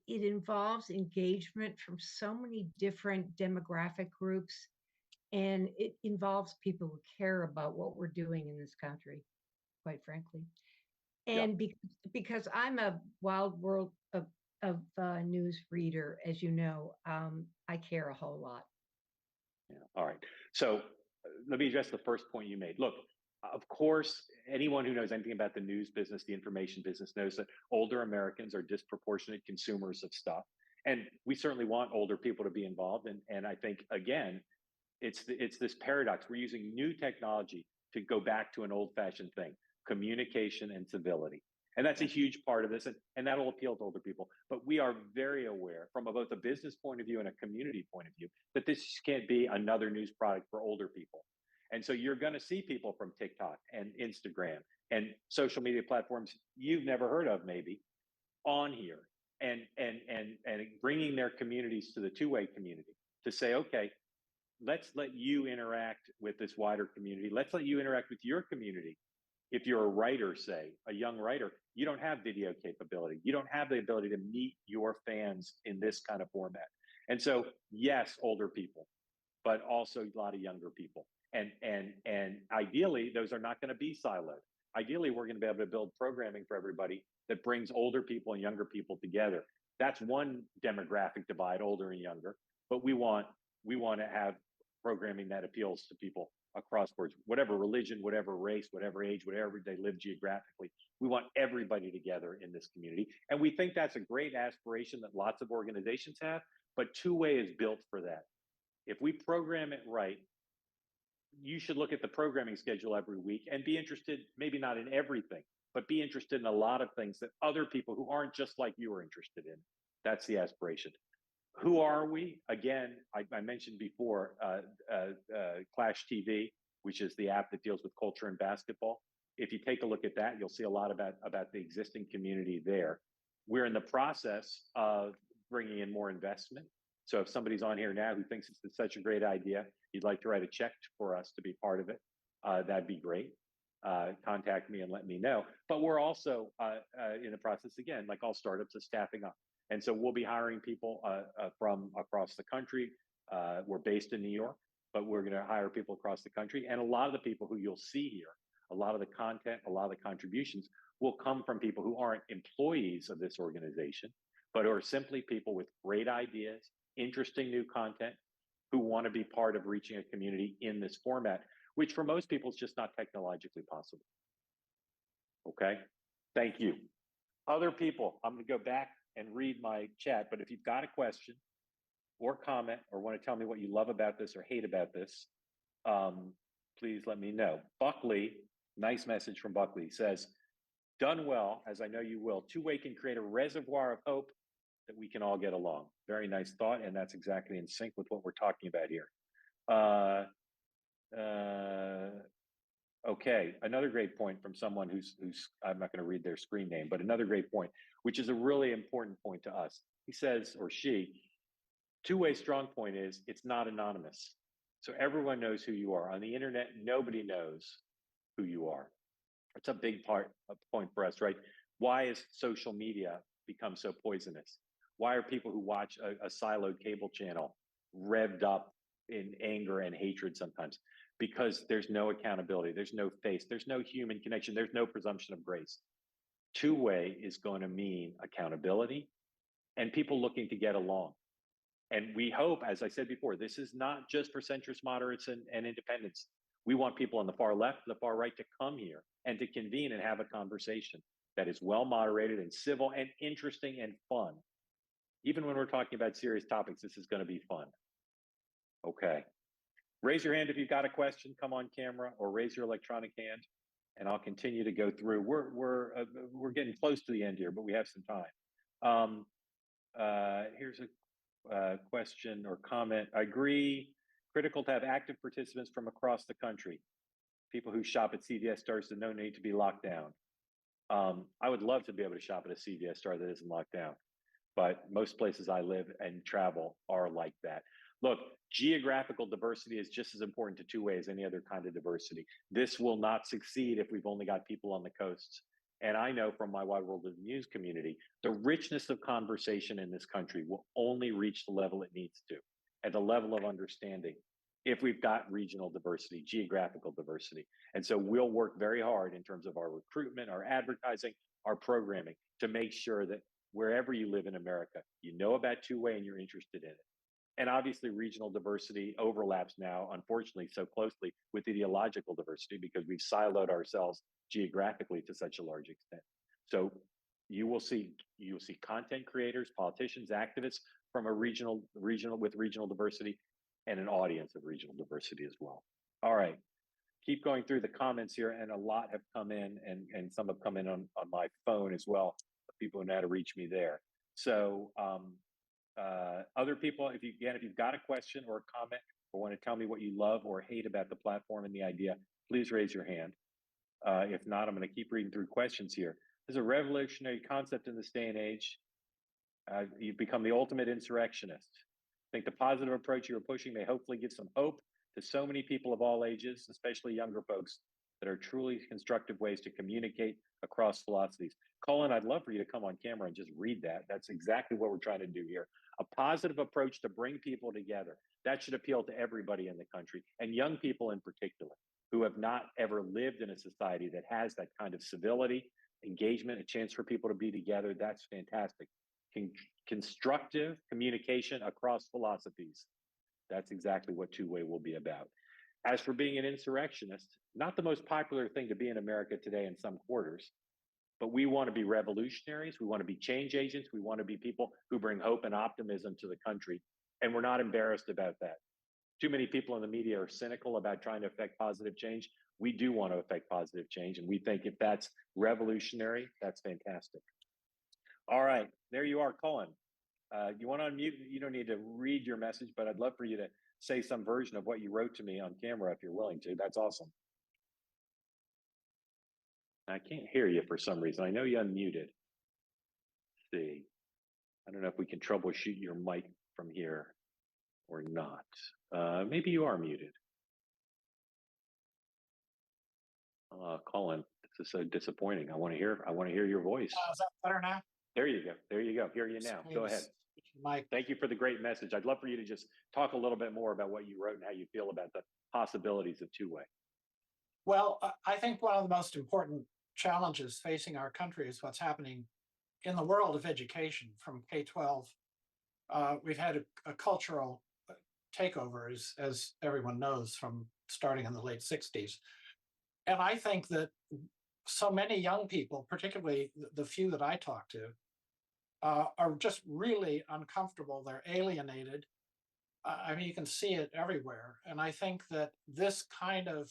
involves engagement from so many different demographic groups, and it involves people who care about what we're doing in this country, quite frankly. And because I'm a wild world of news reader, as you know, I care a whole lot. Yeah. All right. So let me address the first point you made. Look, of course, anyone who knows anything about the news business, the information business, knows that older Americans are disproportionate consumers of stuff. And we certainly want older people to be involved. And I think, again, it's this paradox. We're using new technology to go back to an old-fashioned thing, communication and civility. And that's a huge part of this, and that'll appeal to older people. But we are very aware from both a business point of view and a community point of view that this can't be another news product for older people. And so you're going to see people from TikTok and Instagram and social media platforms you've never heard of maybe on here and bringing their communities to the two-way community to say, okay, let's let you interact with this wider community. Let's let you interact with your community. If you're a writer, say, a young writer, you don't have video capability. You don't have the ability to meet your fans in this kind of format. And so, yes, older people, but also a lot of younger people. And ideally, those are not going to be siloed. Ideally, we're going to be able to build programming for everybody that brings older people and younger people together. That's one demographic divide, older and younger. But we want to have programming that appeals to people across boards, whatever religion, whatever race, whatever age, whatever they live geographically. We want everybody together in this community. And we think that's a great aspiration that lots of organizations have, but two-way is built for that. If we program it right, you should look at the programming schedule every week and be interested, maybe not in everything, but be interested in a lot of things that other people who aren't just like you are interested in. That's the aspiration. Who are we? Again, I mentioned before, Clash TV, which is the app that deals with culture and basketball. if you take a look at that, you'll see a lot about the existing community there. We're in the process of bringing in more investment. So if somebody's on here now who thinks it's such a great idea, you'd like to write a check for us to be part of it, that'd be great. Contact me and let me know. But we're also in the process, again, like all startups, of staffing up. And so we'll be hiring people from across the country. We're based in New York, but we're going to hire people across the country. And a lot of the people who you'll see here, a lot of the content, a lot of the contributions will come from people who aren't employees of this organization, but who are simply people with great ideas, interesting new content, who want to be part of reaching a community in this format, which for most people is just not technologically possible. Okay, thank you. Other people, I'm going to go back and read my chat, but if you've got a question or comment or want to tell me what you love about this or hate about this, please let me know. Buckley, nice message from Buckley, he says, done well, as I know you will, two-way can create a reservoir of hope that we can all get along. Very nice thought, and that's exactly in sync with what we're talking about here. Okay, another great point from someone who's I'm not going to read their screen name, but another great point, which is a really important point to us. He says, or she, two-way strong point is it's not anonymous. So everyone knows who you are. On the internet, nobody knows who you are. It's a big point for us, right? Why is social media become so poisonous? Why are people who watch a siloed cable channel revved up in anger and hatred sometimes? Because there's no accountability, there's no face, there's no human connection, there's no presumption of grace. Two-way is going to mean accountability and people looking to get along. And we hope, as I said before, this is not just for centrist moderates and independents. We want people on the far left, the far right to come here and to convene and have a conversation that is well moderated and civil and interesting and fun. Even when we're talking about serious topics, this is going to be fun. Okay. Raise your hand if you've got a question, come on camera, or raise your electronic hand, and I'll continue to go through. We're getting close to the end here, but we have some time. Here's a question or comment. I agree, critical to have active participants from across the country. People who shop at CVS stores, so no need to be locked down. I would love to be able to shop at a CVS store that isn't locked down, but most places I live and travel are like that. Look, geographical diversity is just as important to two-way as any other kind of diversity. This will not succeed if we've only got people on the coasts. And I know from my Wide World of News community, the richness of conversation in this country will only reach the level it needs to, at the level of understanding, if we've got regional diversity, geographical diversity. And so we'll work very hard in terms of our recruitment, our advertising, our programming, to make sure that wherever you live in America, you know about two-way and you're interested in it. And obviously regional diversity overlaps now, unfortunately, so closely with ideological diversity because we've siloed ourselves geographically to such a large extent. So you'll see content creators, politicians, activists from a regional diversity and an audience of regional diversity as well. All right, keep going through the comments here, and a lot have come in, and some have come in on my phone as well. People who know how to reach me there. So other people, if you've got a question or a comment or want to tell me what you love or hate about the platform and the idea, please raise your hand. If not, I'm going to keep reading through questions here. There's a revolutionary concept in this day and age. You've become the ultimate insurrectionist. I think the positive approach you're pushing may hopefully give some hope to so many people of all ages, especially younger folks, that are truly constructive ways to communicate across philosophies. Colin, I'd love for you to come on camera and just read that. That's exactly what we're trying to do here. A positive approach to bring people together. That should appeal to everybody in the country, and young people in particular, who have not ever lived in a society that has that kind of civility, engagement, a chance for people to be together. That's fantastic. Constructive communication across philosophies. That's exactly what two-way will be about. As for being an insurrectionist, not the most popular thing to be in America today in some quarters, but we want to be revolutionaries. We want to be change agents. We want to be people who bring hope and optimism to the country. And we're not embarrassed about that. Too many people in the media are cynical about trying to affect positive change. We do want to affect positive change. And we think if that's revolutionary, that's fantastic. All right, there you are, Colin. You want to unmute? You don't need to read your message, but I'd love for you to say some version of what you wrote to me on camera if you're willing to. That's awesome. I can't hear you for some reason. I know you unmuted. Let's see. I don't know if we can troubleshoot your mic from here or not. Maybe you are muted. Colin, this is so disappointing. I want to hear your voice. Is that better now? There you go. There you go. Hear you now. Go ahead. Mike. Thank you for the great message. I'd love for you to just talk a little bit more about what you wrote and how you feel about the possibilities of two-way. Well, I think one of the most important challenges facing our country is what's happening in the world of education from K-12. We've had a cultural takeover, as everyone knows, from starting in the late 60s. And I think that so many young people, particularly the few that I talk to, are just really uncomfortable. They're alienated. I mean, you can see it everywhere. And I think that this kind of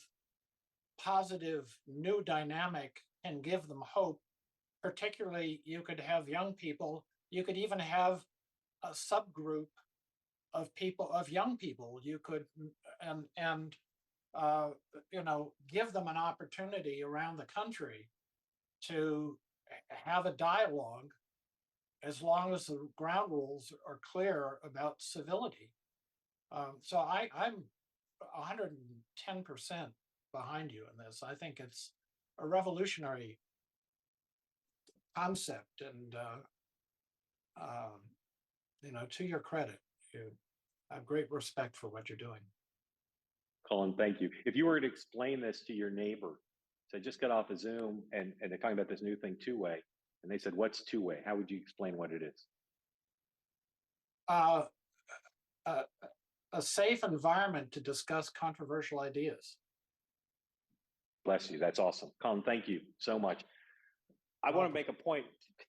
positive new dynamic can give them hope. Particularly, you could have young people, you could even have a subgroup of people, of young people, you could, you know, give them an opportunity around the country to have a dialogue, as long as the ground rules are clear about civility. So I'm 110% behind you in this. I think it's a revolutionary concept, and you know, to your credit, you have great respect for what you're doing. Colin, thank you. If you were to explain this to your neighbor, so I just got off a Zoom and they're talking about this new thing, two-way, and they said, what's two-way? How would you explain what it is? A safe environment to discuss controversial ideas. Bless you. That's awesome. Colin, thank you so much. I want to make a point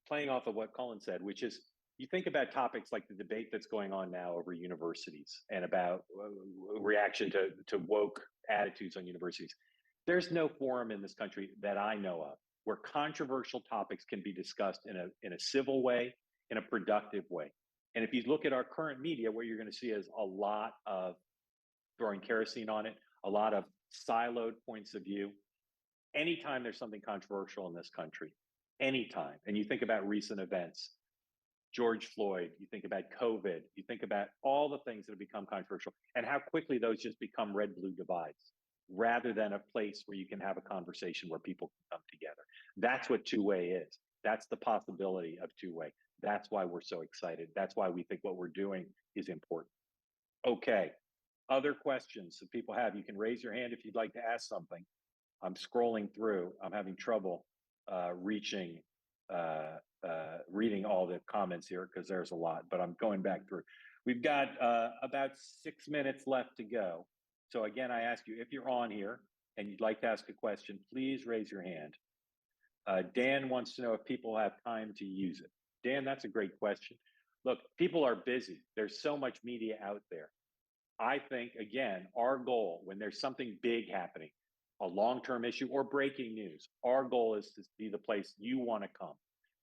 playing off of what Colin said, which is you think about topics like the debate that's going on now over universities and about reaction to woke attitudes on universities. There's no forum in this country that I know of where controversial topics can be discussed in a civil way, in a productive way. And if you look at our current media, what you're going to see is a lot of throwing kerosene on it, a lot of siloed points of view. Anytime there's something controversial in this country, anytime, and you think about recent events, George Floyd, you think about COVID, you think about all the things that have become controversial and how quickly those just become red-blue divides rather than a place where you can have a conversation where people can come together. That's what two-way is. That's the possibility of two-way. That's why we're so excited. That's why we think what we're doing is important. Okay, other questions that people have, you can raise your hand if you'd like to ask something. I'm scrolling through. I'm having trouble reading all the comments here because there's a lot, but I'm going back through. We've got about 6 minutes left to go. So again, I ask you, if you're on here and you'd like to ask a question, please raise your hand. Dan wants to know if people have time to use it. Dan, that's a great question. Look, people are busy. There's so much media out there. I think, again, our goal, when there's something big happening, a long-term issue or breaking news, our goal is to be the place you want to come.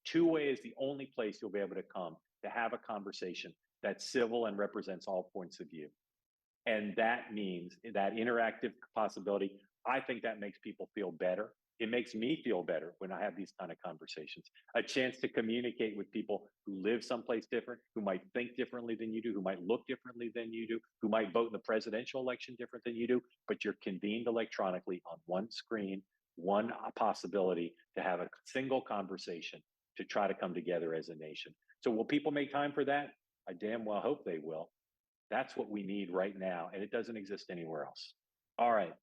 Two-way is the only place you'll be able to come to have a conversation that's civil and represents all points of view. And that means that interactive possibility, I think that makes people feel better. It makes me feel better when I have these kind of conversations. A chance to communicate with people who live someplace different, who might think differently than you do, who might look differently than you do, who might vote in the presidential election different than you do, but you're convened electronically on one screen, one possibility to have a single conversation to try to come together as a nation. So will people make time for that? I damn well hope they will. That's what we need right now, and it doesn't exist anywhere else. All right.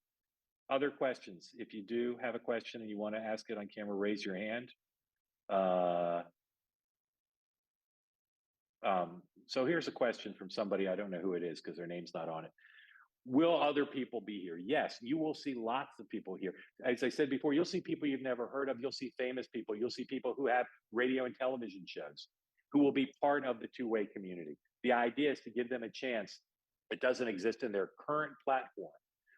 Other questions? If you do have a question and you want to ask it on camera, raise your hand. So here's a question from somebody, I don't know who it is because their name's not on it. Will other people be here? Yes, you will see lots of people here. As I said before, you'll see people you've never heard of. You'll see famous people. You'll see people who have radio and television shows who will be part of the two-way community. The idea is to give them a chance that doesn't exist in their current platform,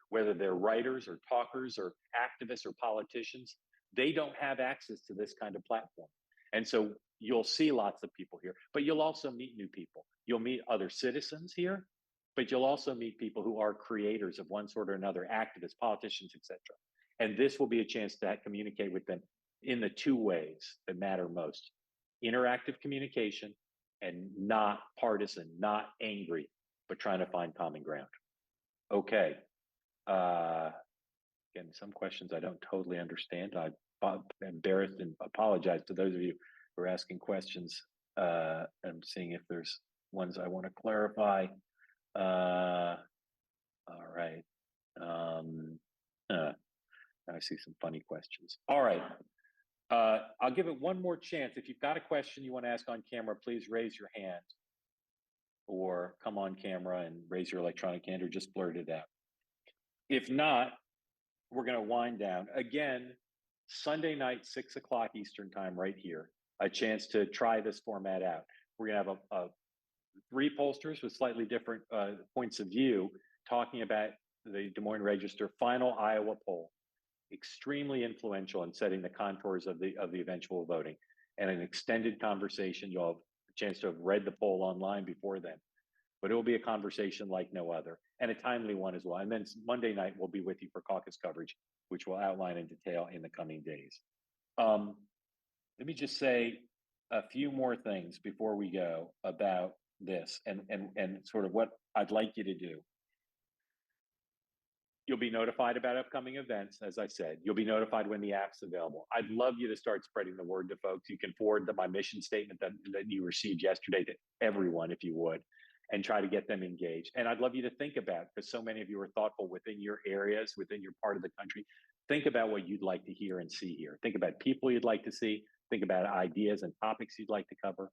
whether they're writers or talkers or activists or politicians. They don't have access to this kind of platform. And so you'll see lots of people here, but you'll also meet new people. You'll meet other citizens here, but you'll also meet people who are creators of one sort or another, activists, politicians, etc. And this will be a chance to communicate with them in the two ways that matter most: interactive communication and not partisan, not angry, but trying to find common ground. Okay. Again, some questions I don't totally understand. I'm embarrassed and apologize to those of you who are asking questions. I'm seeing if there's ones I want to clarify. All right. I see some funny questions. All right. I'll give it one more chance. If you've got a question you want to ask on camera, please raise your hand or come on camera and raise your electronic hand or just blurt it out. If not, we're going to wind down. Again, Sunday night, 6 o'clock Eastern time, right here, a chance to try this format out. We're going to have three pollsters with slightly different points of view talking about the Des Moines Register final Iowa poll. Extremely influential in setting the contours of the eventual voting, and an extended conversation. You'll have a chance to have read the poll online before then, but it will be a conversation like no other, and a timely one as well. And then Monday night we'll be with you for caucus coverage, which we'll outline in detail in the coming days. Let me just say a few more things before we go about this and sort of what I'd like you to do. You'll be notified about upcoming events, as I said. You'll be notified when the app's available. I'd love you to start spreading the word to folks. You can forward my mission statement that you received yesterday to everyone, if you would, and try to get them engaged. And I'd love you to think about, because so many of you are thoughtful within your areas, within your part of the country, think about what you'd like to hear and see here. Think about people you'd like to see. Think about ideas and topics you'd like to cover.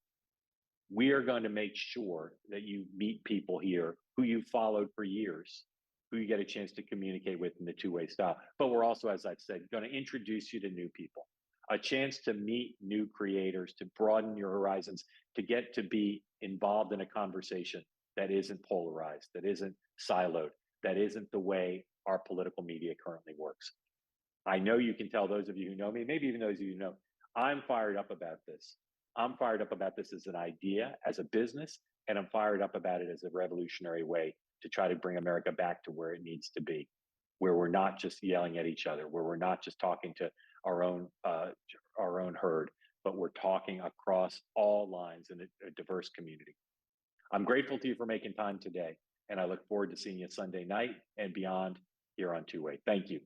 We are going to make sure that you meet people here who you followed for years, who you get a chance to communicate with in the two-way style. But we're also, as I've said, going to introduce you to new people, a chance to meet new creators, to broaden your horizons, to get to be involved in a conversation that isn't polarized, that isn't siloed, that isn't the way our political media currently works. I know you can tell, those of you who know me, maybe even those of you who know, I'm fired up about this. I'm fired up about this as an idea, as a business, and I'm fired up about it as a revolutionary way to try to bring America back to where it needs to be, where we're not just yelling at each other, where we're not just talking to our own herd, but we're talking across all lines in a diverse community. I'm grateful to you for making time today, and I look forward to seeing you Sunday night and beyond here on Two Way. Thank you.